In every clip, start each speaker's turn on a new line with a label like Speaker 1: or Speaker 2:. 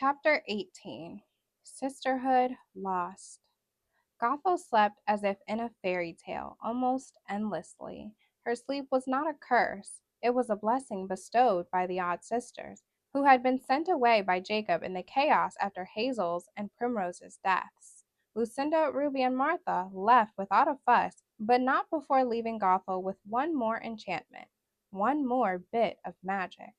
Speaker 1: Chapter 18. Sisterhood Lost. Gothel slept as if in a fairy tale, almost endlessly. Her sleep was not a curse, it was a blessing bestowed by the odd sisters, who had been sent away by Jacob in the chaos after Hazel's and Primrose's deaths. Lucinda, Ruby, and Martha left without a fuss, but not before leaving Gothel with one more enchantment, one more bit of magic.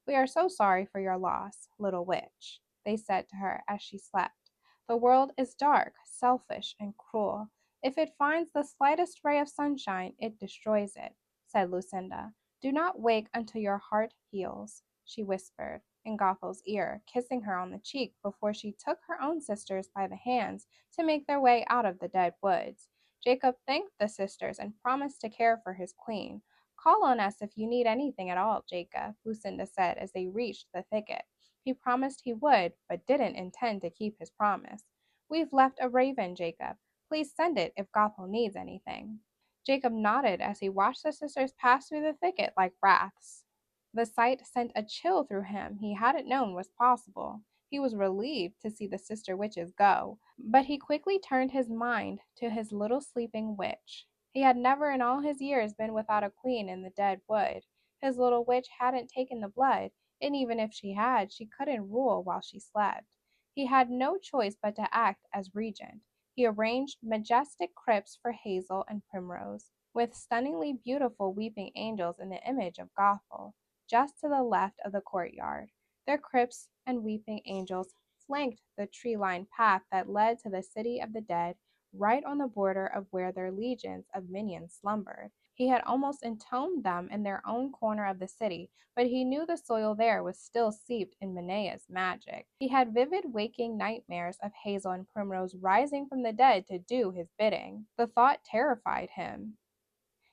Speaker 1: "We are so sorry for your loss, little witch," they said to her as she slept. "The world is dark, selfish, and cruel. If it finds the slightest ray of sunshine, it destroys it," said Lucinda. "Do not wake until your heart heals," she whispered in Gothel's ear, kissing her on the cheek before she took her own sisters by the hands to make their way out of the dead woods. Jacob thanked the sisters and promised to care for his queen. "Call on us if you need anything at all, Jacob," Lucinda said as they reached the thicket. He promised he would, but didn't intend to keep his promise. "We've left a raven, Jacob. Please send it if Gothel needs anything." Jacob nodded as he watched the sisters pass through the thicket like wraiths. The sight sent a chill through him he hadn't known was possible. He was relieved to see the sister witches go, but he quickly turned his mind to his little sleeping witch. He had never in all his years been without a queen in the dead wood. His little witch hadn't taken the blood, and even if she had, she couldn't rule while she slept. He had no choice but to act as regent. He arranged majestic crypts for Hazel and Primrose, with stunningly beautiful weeping angels in the image of Gothel, just to the left of the courtyard. Their crypts and weeping angels flanked the tree-lined path that led to the city of the dead, right on the border of where their legions of minions slumbered. He had almost entombed them in their own corner of the city, but he knew the soil there was still steeped in Menaea's magic. He had vivid waking nightmares of Hazel and Primrose rising from the dead to do his bidding. The thought terrified him.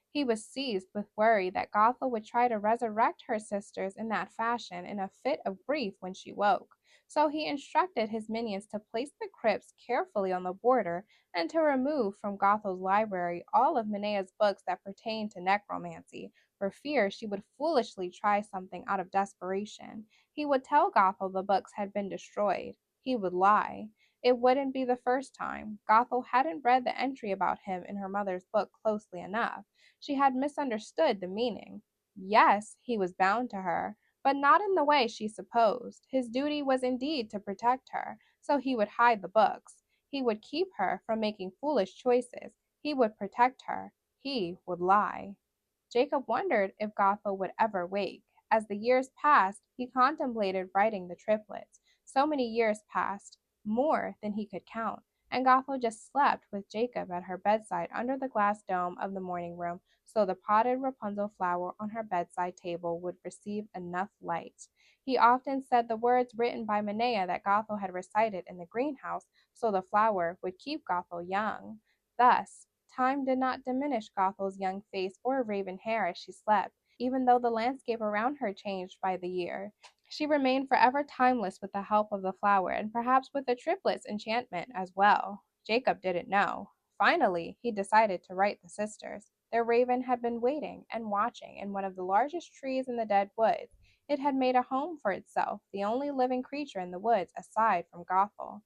Speaker 1: He was seized with worry that Gothel would try to resurrect her sisters in that fashion in a fit of grief when she woke. So he instructed his minions to place the crypts carefully on the border and to remove from Gothel's library all of Menaea's books that pertained to necromancy, for fear she would foolishly try something out of desperation. He would tell Gothel the books had been destroyed. He would lie. It wouldn't be the first time. Gothel hadn't read the entry about him in her mother's book closely enough. She had misunderstood the meaning. Yes, he was bound to her, but not in the way she supposed. His duty was indeed to protect her, so he would hide the books. He would keep her from making foolish choices. He would protect her. He would lie. Jacob wondered if Gothel would ever wake. As the years passed, he contemplated writing the triplets. So many years passed, more than he could count, and Gothel just slept with Jacob at her bedside under the glass dome of the morning room, so the potted Rapunzel flower on her bedside table would receive enough light. He often said the words written by Menea that Gothel had recited in the greenhouse, so the flower would keep Gothel young. Thus, time did not diminish Gothel's young face or raven hair as she slept, even though the landscape around her changed by the year. She remained forever timeless with the help of the flower, and perhaps with the triplets' enchantment as well. Jacob didn't know. Finally, he decided to write the sisters. Their raven had been waiting and watching in one of the largest trees in the dead woods. It had made a home for itself, the only living creature in the woods aside from Gothel.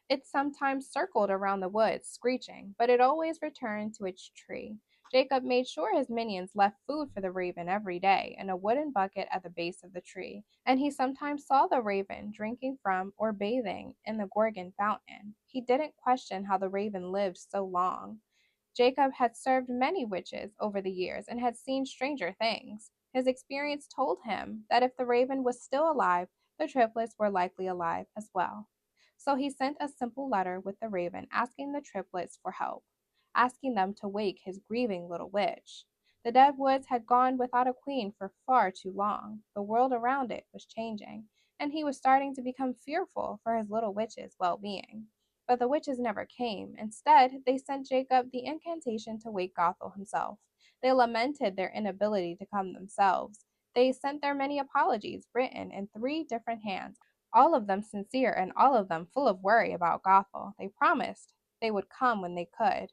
Speaker 1: It sometimes circled around the woods, screeching, but it always returned to its tree. Jacob made sure his minions left food for the raven every day in a wooden bucket at the base of the tree, and he sometimes saw the raven drinking from or bathing in the Gorgon fountain. He didn't question how the raven lived so long. Jacob had served many witches over the years and had seen stranger things. His experience told him that if the raven was still alive, the triplets were likely alive as well. So he sent a simple letter with the raven asking the triplets for help, asking them to wake his grieving little witch. The dead woods had gone without a queen for far too long. The world around it was changing, and he was starting to become fearful for his little witch's well-being. But the witches never came. Instead, they sent Jacob the incantation to wake Gothel himself. They lamented their inability to come themselves. They sent their many apologies, written in 3 different hands, all of them sincere and all of them full of worry about Gothel. They promised they would come when they could,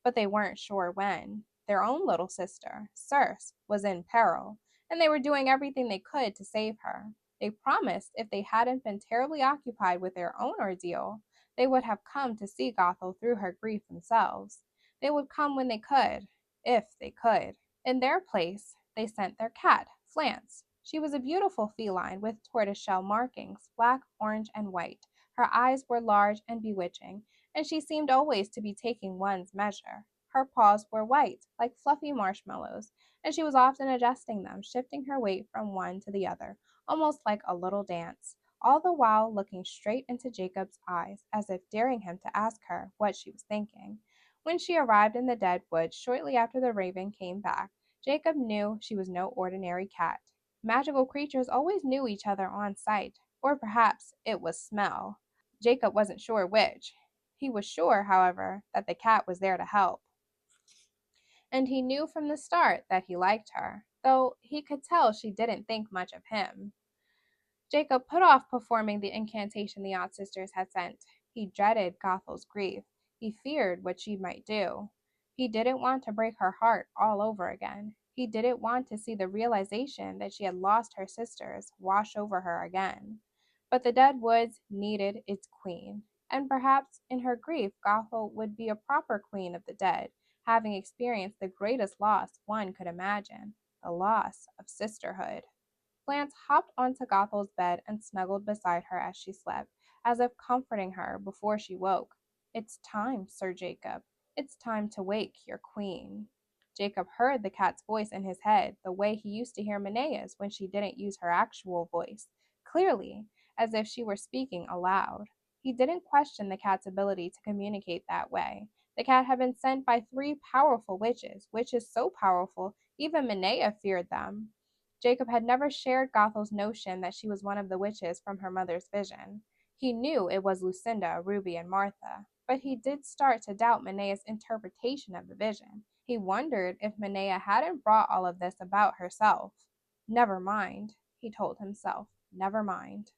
Speaker 1: but they weren't sure when. Their own little sister, Circe, was in peril, and they were doing everything they could to save her. They promised if they hadn't been terribly occupied with their own ordeal, they would have come to see Gothel through her grief themselves. They would come when they could, if they could. In their place, they sent their cat, Flance. She was a beautiful feline with tortoiseshell markings, black, orange, and white. Her eyes were large and bewitching, and she seemed always to be taking one's measure. Her paws were white, like fluffy marshmallows, and she was often adjusting them, shifting her weight from one to the other, almost like a little dance, all the while looking straight into Jacob's eyes, as if daring him to ask her what she was thinking. When she arrived in the dead woods shortly after the raven came back, Jacob knew she was no ordinary cat. Magical creatures always knew each other on sight, or perhaps it was smell. Jacob wasn't sure which. He was sure, however, that the cat was there to help, and he knew from the start that he liked her, though he could tell she didn't think much of him. Jacob put off performing the incantation the odd sisters had sent. He dreaded Gothel's grief. He feared what she might do. He didn't want to break her heart all over again. He didn't want to see the realization that she had lost her sisters wash over her again. But the dead woods needed its queen, and perhaps in her grief Gothel would be a proper queen of the dead, having experienced the greatest loss one could imagine, the loss of sisterhood. Flance hopped onto Gothel's bed and snuggled beside her as she slept, as if comforting her before she woke. "It's time, Sir Jacob. It's time to wake your queen." Jacob heard the cat's voice in his head, the way he used to hear Menaea's when she didn't use her actual voice, clearly, as if she were speaking aloud. He didn't question the cat's ability to communicate that way. The cat had been sent by three powerful witches so powerful even Menea feared them. Jacob had never shared Gothel's notion that she was one of the witches from her mother's vision. He knew it was Lucinda, Ruby, and Martha, but he did start to doubt Menaea's interpretation of the vision. He wondered if Menea hadn't brought all of this about herself. Never mind, he told himself. Never mind.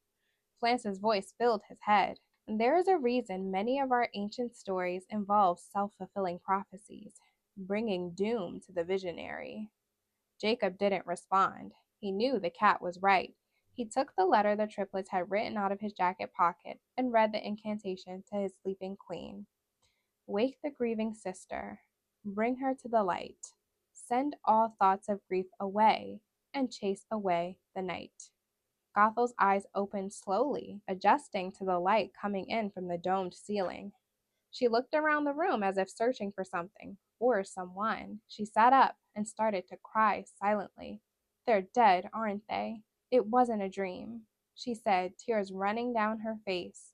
Speaker 1: Flance's voice filled his head. There is a reason many of our ancient stories involve self-fulfilling prophecies, bringing doom to the visionary. Jacob didn't respond. He knew the cat was right. He took the letter the triplets had written out of his jacket pocket and read the incantation to his sleeping queen. "Wake the grieving sister. Bring her to the light. Send all thoughts of grief away and chase away the night." Gothel's eyes opened slowly, adjusting to the light coming in from the domed ceiling. She looked around the room as if searching for something or someone. She sat up and started to cry silently. "They're dead, aren't they? It wasn't a dream," she said, tears running down her face.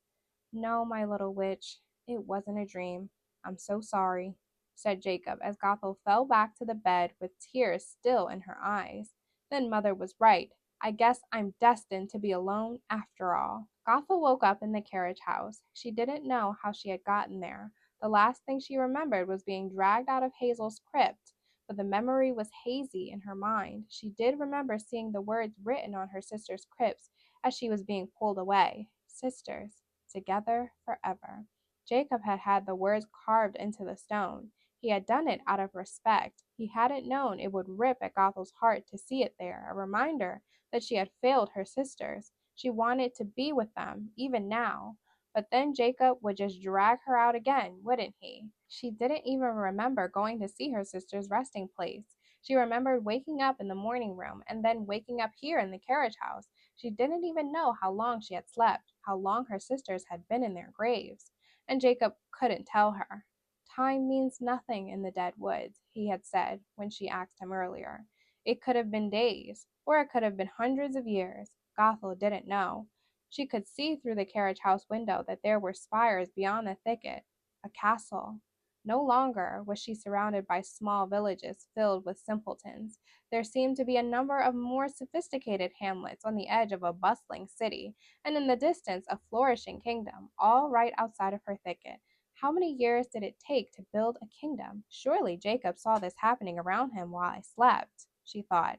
Speaker 1: "No, my little witch, it wasn't a dream. I'm so sorry," said Jacob as Gothel fell back to the bed with tears still in her eyes. "Then mother was right. I guess I'm destined to be alone after all." Gothel woke up in the carriage house. She didn't know how she had gotten there. The last thing she remembered was being dragged out of Hazel's crypt, but the memory was hazy in her mind. She did remember seeing the words written on her sister's crypts as she was being pulled away. Sisters, together forever. Jacob had had the words carved into the stone. He had done it out of respect. He hadn't known it would rip at Gothel's heart to see it there, a reminder that she had failed her sisters. She wanted to be with them, even now. But then Jacob would just drag her out again, wouldn't he? She didn't even remember going to see her sister's resting place. She remembered waking up in the morning room and then waking up here in the carriage house. She didn't even know how long she had slept, how long her sisters had been in their graves. And Jacob couldn't tell her. "Time means nothing in the dead woods," he had said when she asked him earlier. It could have been days, or it could have been hundreds of years. Gothel didn't know. She could see through the carriage house window that there were spires beyond the thicket, a castle. No longer was she surrounded by small villages filled with simpletons. There seemed to be a number of more sophisticated hamlets on the edge of a bustling city, and in the distance a flourishing kingdom, all right outside of her thicket. How many years did it take to build a kingdom? Surely Jacob saw this happening around him while I slept, she thought.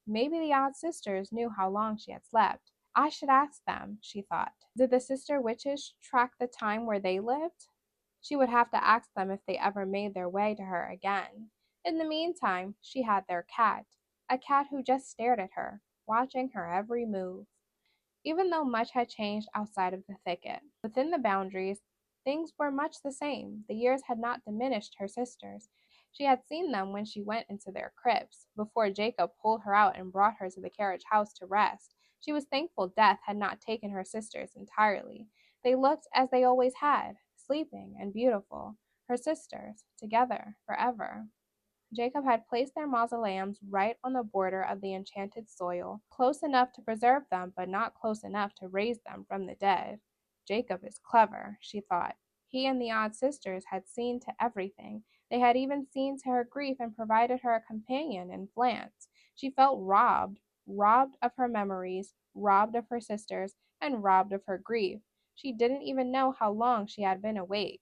Speaker 1: Maybe the odd sisters knew how long she had slept. I should ask them, she thought. Did the sister witches track the time where they lived? She would have to ask them if they ever made their way to her again. In the meantime, she had their cat, a cat who just stared at her, watching her every move. Even though much had changed outside of the thicket, within the boundaries, things were much the same. The years had not diminished her sisters. She had seen them when she went into their cribs, before Jacob pulled her out and brought her to the carriage house to rest. She was thankful death had not taken her sisters entirely. They looked as they always had, sleeping and beautiful, her sisters, together forever. Jacob had placed their mausoleums right on the border of the enchanted soil, close enough to preserve them, but not close enough to raise them from the dead. Jacob is clever, she thought. He and the odd sisters had seen to everything. They had even seen to her grief and provided her a companion in Flance. She felt robbed of her memories, robbed of her sisters, and robbed of her grief. She didn't even know how long she had been awake.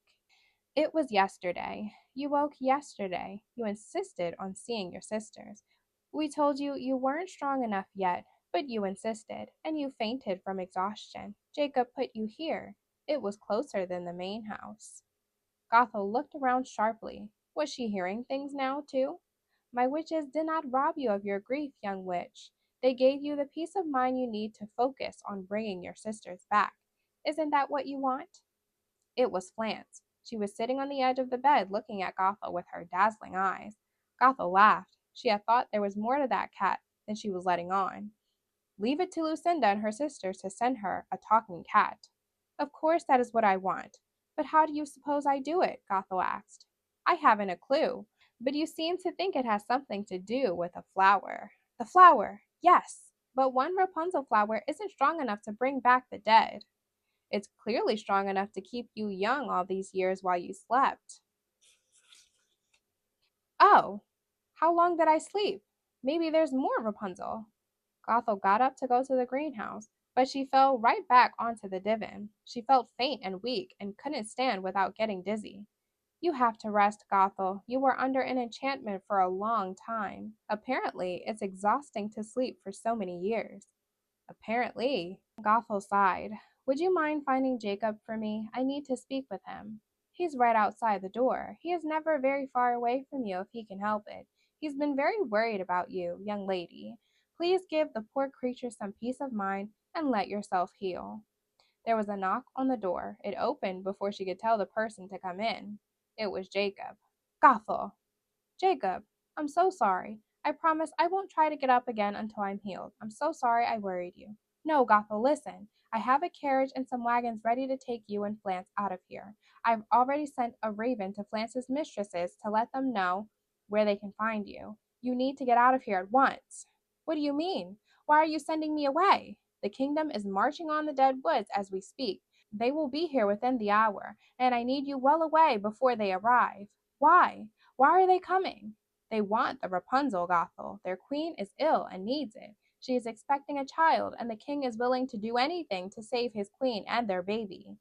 Speaker 1: It was yesterday. You woke yesterday. You insisted on seeing your sisters. We told you you weren't strong enough yet, but you insisted, and you fainted from exhaustion. Jacob put you here. It was closer than the main house. Gothel looked around sharply. Was she hearing things now, too? My witches did not rob you of your grief, young witch. They gave you the peace of mind you need to focus on bringing your sisters back. Isn't that what you want? It was Flance. She was sitting on the edge of the bed looking at Gothel with her dazzling eyes. Gothel laughed. She had thought there was more to that cat than she was letting on. Leave it to Lucinda and her sisters to send her a talking cat. Of course that is what I want. But how do you suppose I do it? Gothel asked. I haven't a clue, but you seem to think it has something to do with a flower. The flower, yes, but one Rapunzel flower isn't strong enough to bring back the dead. It's clearly strong enough to keep you young all these years while you slept. Oh, how long did I sleep? Maybe there's more Rapunzel. Gothel got up to go to the greenhouse, but she fell right back onto the divan. She felt faint and weak and couldn't stand without getting dizzy. You have to rest, Gothel. You were under an enchantment for a long time. Apparently, it's exhausting to sleep for so many years. Apparently. Gothel sighed. Would you mind finding Jacob for me? I need to speak with him. He's right outside the door. He is never very far away from you if he can help it. He's been very worried about you, young lady. Please give the poor creature some peace of mind and let yourself heal. There was a knock on the door. It opened before she could tell the person to come in. It was Jacob. Gothel! Jacob, I'm so sorry. I promise I won't try to get up again until I'm healed. I'm so sorry I worried you. No, Gothel, listen. I have a carriage and some wagons ready to take you and Flance out of here. I've already sent a raven to Flance's mistresses to let them know where they can find you. You need to get out of here at once. What do you mean? Why are you sending me away? The kingdom is marching on the dead woods as we speak. They will be here within the hour, and I need you well away before they arrive. Why? Why are they coming? They want the Rapunzel, Gothel. Their queen is ill and needs it. She is expecting a child, and the king is willing to do anything to save his queen and their baby.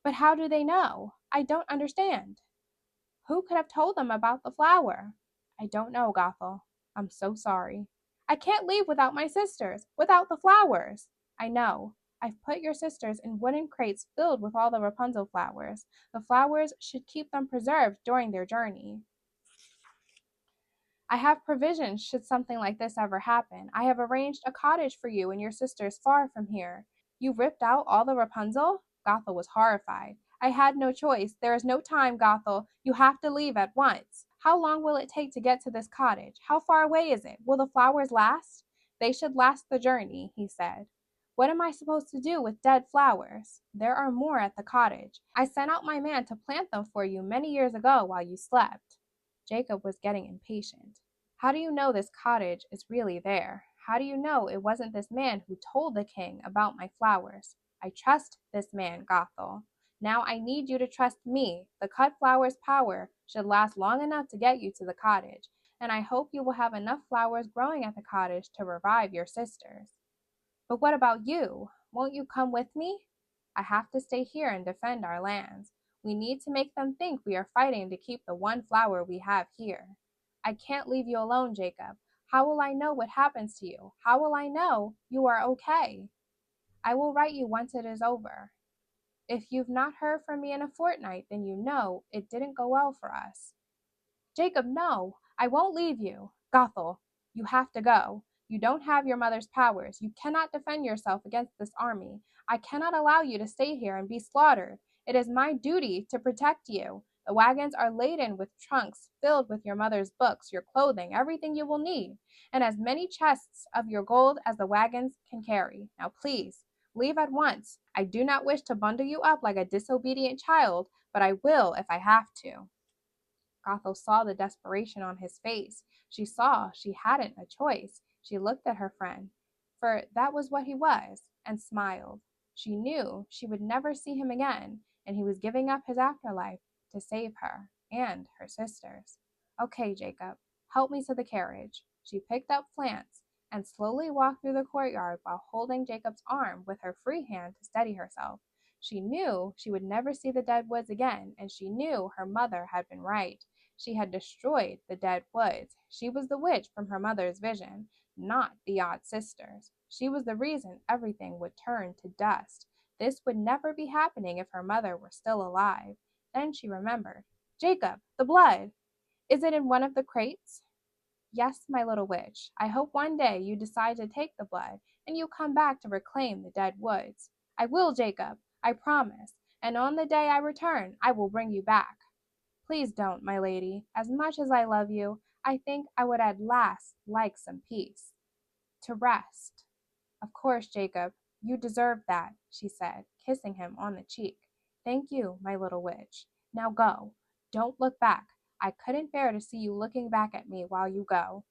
Speaker 1: But how do they know? I don't understand. Who could have told them about the flower? I don't know, Gothel. I'm so sorry. I can't leave without my sisters, without the flowers. I know. I've put your sisters in wooden crates filled with all the Rapunzel flowers. The flowers should keep them preserved during their journey. I have provisions should something like this ever happen. I have arranged a cottage for you and your sisters far from here. You ripped out all the Rapunzel? Gothel was horrified. I had no choice. There is no time, Gothel. You have to leave at once. How long will it take to get to this cottage? How far away is it? Will the flowers last? They should last the journey, he said. What am I supposed to do with dead flowers? There are more at the cottage. I sent out my man to plant them for you many years ago while you slept. Jacob was getting impatient. How do you know this cottage is really there? How do you know it wasn't this man who told the king about my flowers? I trust this man, Gothel. Now I need you to trust me. The cut flowers' power should last long enough to get you to the cottage, and I hope you will have enough flowers growing at the cottage to revive your sisters. But what about you? Won't you come with me? I have to stay here and defend our lands. We need to make them think we are fighting to keep the one flower we have here. I can't leave you alone, Jacob. How will I know what happens to you? How will I know you are okay? I will write you once it is over. If you've not heard from me in a fortnight, then you know it didn't go well for us. Jacob, no, I won't leave you. Gothel, you have to go. You don't have your mother's powers. You cannot defend yourself against this army. I cannot allow you to stay here and be slaughtered. It is my duty to protect you. The wagons are laden with trunks filled with your mother's books, your clothing, everything you will need, and as many chests of your gold as the wagons can carry. Now, please, leave at once. I do not wish to bundle you up like a disobedient child, but I will if I have to. Gothel saw the desperation on his face. She saw she hadn't a choice. She looked at her friend, for that was what he was, and smiled. She knew she would never see him again, and he was giving up his afterlife to save her and her sisters. Okay, Jacob, help me to the carriage. She picked up Flance and slowly walked through the courtyard while holding Jacob's arm with her free hand to steady herself. She knew she would never see the dead woods again, and she knew her mother had been right. She had destroyed the dead woods. She was the witch from her mother's vision, not the odd sisters. She was the reason everything would turn to dust. This would never be happening if her mother were still alive. Then she remembered. Jacob, the blood! Is it in one of the crates? Yes, my little witch. I hope one day you decide to take the blood and you come back to reclaim the dead woods. I will, Jacob. I promise. And on the day I return, I will bring you back. Please don't, my lady. As much as I love you, I think I would at last like some peace. To rest. Of course, Jacob, you deserve that, she said, kissing him on the cheek. Thank you, my little witch. Now go. Don't look back. I couldn't bear to see you looking back at me while you go,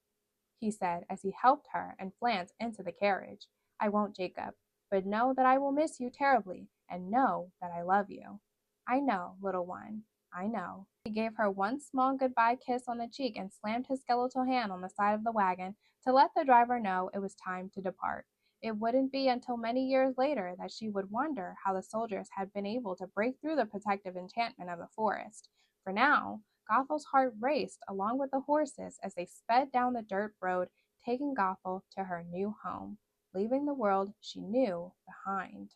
Speaker 1: he said as he helped her and Flance into the carriage. I won't, Jacob, but know that I will miss you terribly, and know that I love you. I know, little one, I know. He gave her one small goodbye kiss on the cheek and slammed his skeletal hand on the side of the wagon to let the driver know it was time to depart. It wouldn't be until many years later that she would wonder how the soldiers had been able to break through the protective enchantment of the forest. For now, Gothel's heart raced along with the horses as they sped down the dirt road, taking Gothel to her new home, leaving the world she knew behind.